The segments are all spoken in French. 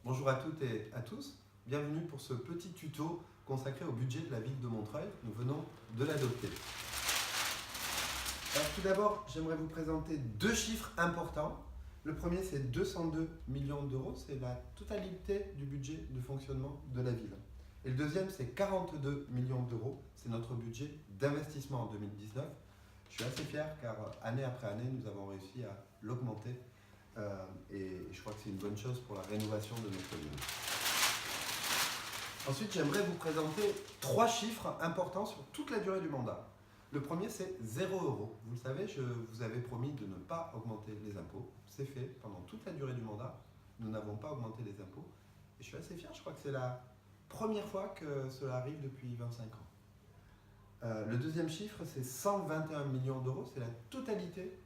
Bonjour à toutes et à tous, bienvenue pour ce petit tuto consacré au budget de la ville de Montreuil. Nous venons de l'adopter. Alors tout d'abord, j'aimerais vous présenter deux chiffres importants. Le premier, c'est 202 millions d'euros, c'est la totalité du budget de fonctionnement de la ville. Et le deuxième, c'est 42 millions d'euros, c'est notre budget d'investissement en 2019. Je suis assez fier car année après année, nous avons réussi à l'augmenter et je crois que c'est une bonne chose pour la rénovation de notre ville. Ensuite, j'aimerais vous présenter trois chiffres importants sur toute la durée du mandat. Le premier, c'est 0 euros. Vous le savez, je vous avais promis de ne pas augmenter les impôts. C'est fait pendant toute la durée du mandat. Nous n'avons pas augmenté les impôts. Et je suis assez fier, je crois que c'est la première fois que cela arrive depuis 25 ans. Le deuxième chiffre, c'est 121 millions d'euros. C'est la totalité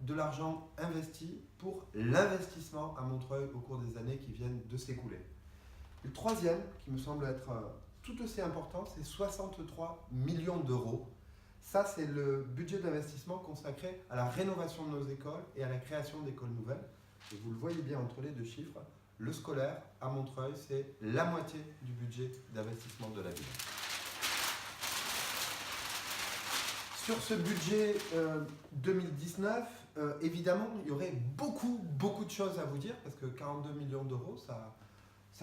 de l'argent investi pour l'investissement à Montreuil au cours des années qui viennent de s'écouler. Le troisième, qui me semble être tout aussi important, c'est 63 millions d'euros. Ça, c'est le budget d'investissement consacré à la rénovation de nos écoles et à la création d'écoles nouvelles. Et vous le voyez bien entre les deux chiffres, le scolaire à Montreuil, c'est la moitié du budget d'investissement de la ville. Sur ce budget 2019, évidemment, il y aurait beaucoup de choses à vous dire parce que 42 millions d'euros, ça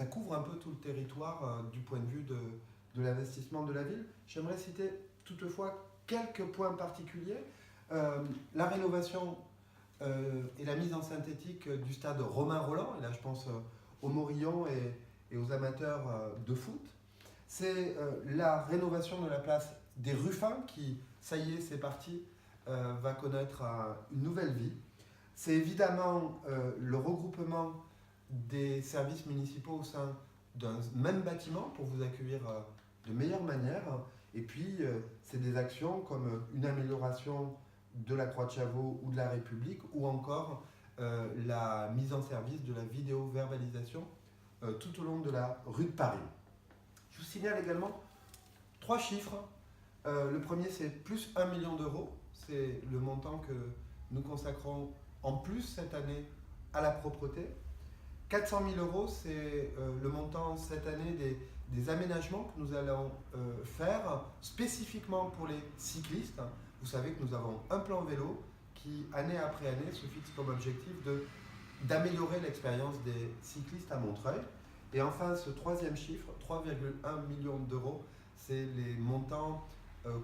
couvre un peu tout le territoire du point de vue de l'investissement de la ville. J'aimerais citer toutefois quelques points particuliers. La rénovation et la mise en synthétique du stade Romain Rolland, et là je pense aux Morillons et aux amateurs de foot. C'est la rénovation de la place des Ruffins qui, ça y est, c'est parti, va connaître une nouvelle vie. C'est évidemment le regroupement des services municipaux au sein d'un même bâtiment pour vous accueillir de meilleure manière. Et puis, c'est des actions comme une amélioration de la Croix de Chavaux ou de la République ou encore la mise en service de la vidéo-verbalisation tout au long de la rue de Paris. Je vous signale également trois chiffres. Le premier, c'est plus 1 million d'euros. C'est le montant que nous consacrons en plus cette année à la propreté. 400 000 euros, c'est le montant cette année des aménagements que nous allons faire spécifiquement pour les cyclistes. Vous savez que nous avons un plan vélo qui, année après année, se fixe comme objectif d'améliorer l'expérience des cyclistes à Montreuil. Et enfin, ce troisième chiffre, 3,1 millions d'euros, c'est les montants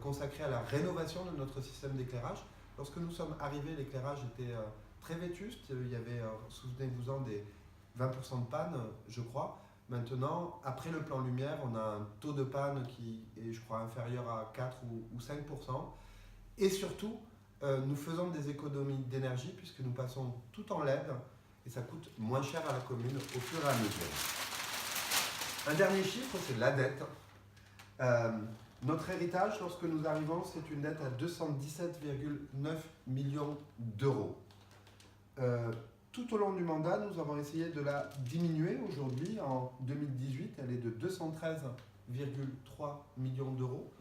consacrés à la rénovation de notre système d'éclairage. Lorsque nous sommes arrivés, l'éclairage était très vétuste. Il y avait, souvenez-vous-en, des 20% de panne, je crois. Maintenant, après le plan lumière, on a un taux de panne qui est, je crois, inférieur à 4 ou 5%. Et surtout, nous faisons des économies d'énergie puisque nous passons tout en LED et ça coûte moins cher à la commune au fur et à mesure. Un dernier chiffre, c'est la dette. Notre héritage, lorsque nous arrivons, c'est une dette à 217,9 millions d'euros. Tout au long du mandat, nous avons essayé de la diminuer. Aujourd'hui, en 2018, elle est de 213,3 millions d'euros.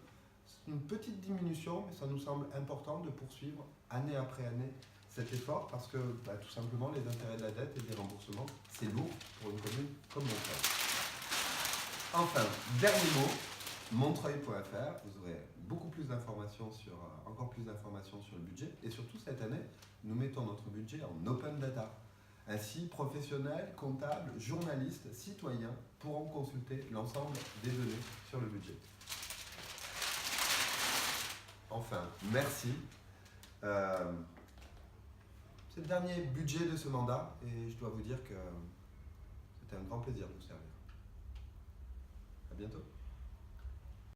C'est une petite diminution, mais ça nous semble important de poursuivre année après année cet effort parce que tout simplement les intérêts de la dette et des remboursements, c'est lourd pour une commune comme Montreuil. Enfin, dernier mot, montreuil.fr, vous aurez beaucoup plus d'informations encore plus d'informations sur le budget et surtout cette année, nous mettons notre budget en open data. Ainsi, professionnels, comptables, journalistes, citoyens pourront consulter l'ensemble des données sur le budget. Enfin, merci. C'est le dernier budget de ce mandat et je dois vous dire que c'était un grand plaisir de vous servir. À bientôt.